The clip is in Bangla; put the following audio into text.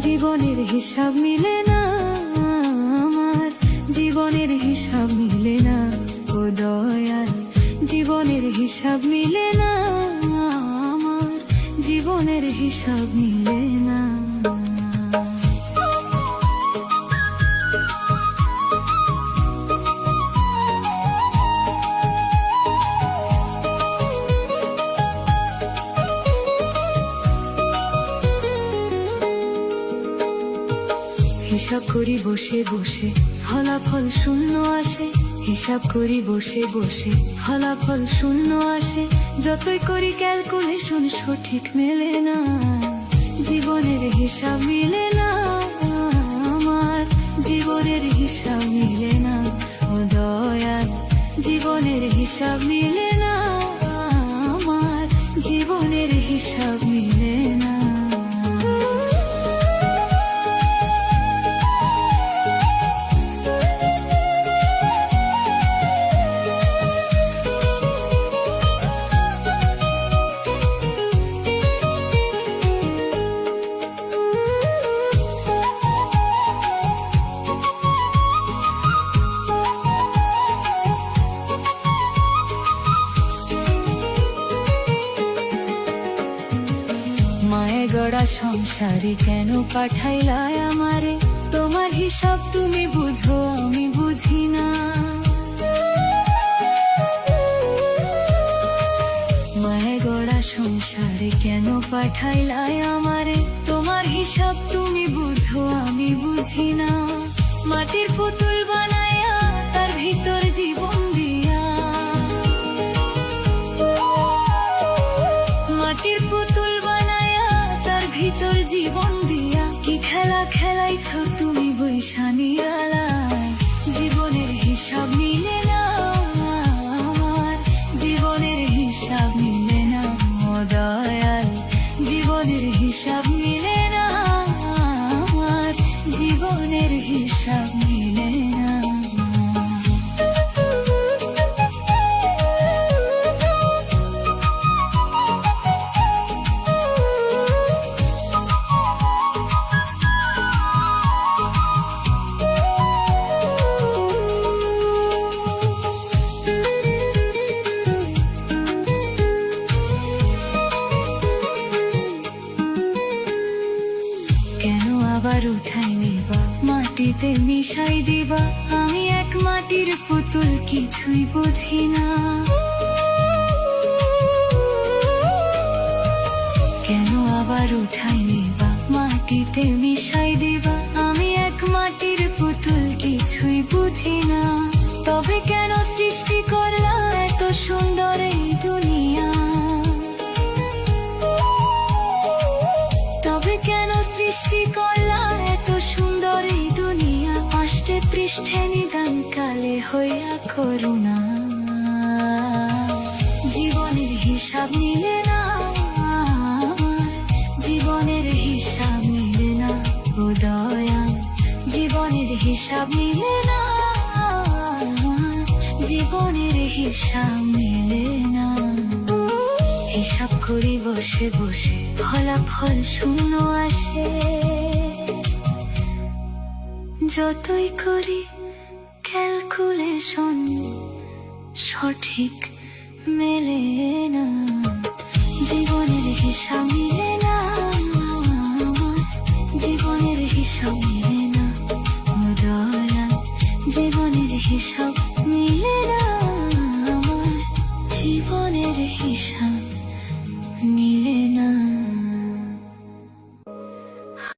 জীবনের হিসাব মিলে না আমার, জীবনের হিসাব মিলে না ও দয়াল। জীবনের হিসাব মিলে না আমার, জীবনের হিসাব মিলে না। হিসাব করি বসে বসে ফলাফল শূন্য আসে, হিসাব করি বসে বসে ফলাফল শূন্য আসে। যতই করি ক্যালকুলেশন সঠিক মেলে না, জীবনের হিসাব মিলে না আমার, জীবনের হিসাব মিলে না ও দয়াল। জীবনের হিসাব মিলে না আমার, জীবনের হিসাব মিলে না। মায়ে গড়া সংসারে কেন পাঠাইলাই আমারে? তোমার হিসাব তুমি বুঝো আমি বুঝি না। মায়ে গড়া সংসারে কেন পাঠাইলাই আমারে? তোমার হিসাব তুমি বুঝো আমি বুঝি না। মাটির পুতুল বানায়া তার ভিতর জীবন দিয়া, মাটির পুতুল ভিতর জীবন দিয়া কি খেলা খেলাইছ তুমি বৈশানিয়ালায়। জীবনের হিসাব মিলে না আমার, জীবনের হিসাব মিলে না ও দয়াল। জীবনের হিসাব মিলে না আমার, জীবনের হিসাব মিলে না। কেন আবার উঠাই নিবা, মাটিতে মিশাই দিবা? আমি এক মাটির পুতুল কিছুই বুঝি না। কেন আবার উঠাই নিবা, মাটিতে মিশাই দিবা? আমি এক মাটির পুতুল কিছুই বুঝি না। তবে কেন সৃষ্টি করলা এত সুন্দর এই দুনিয়া? তবে কেন সৃষ্টি করলা এত সুন্দর এই দুনিয়া? আষ্টে পৃষ্ঠে নিদান কালে হইয়া করুণা। জীবনের হিসাব মিলে না আমার, জীবনের হিসাব মিলে না ও দয়াল। জীবনের হিসাব মিলে না আমার, জীবনের হিসাব মিলে না। হিসাব করি বসে বসে ফলাফল শূন্য আসে, যতই করি ক্যালকুলেশন সঠিক মেলে না। জীবনের হিসাব মিলে না আমার, জীবনের হিসাব মিলে না ও দয়াল। জীবনের হিসাব মিলে না আমার, জীবনের হিসাব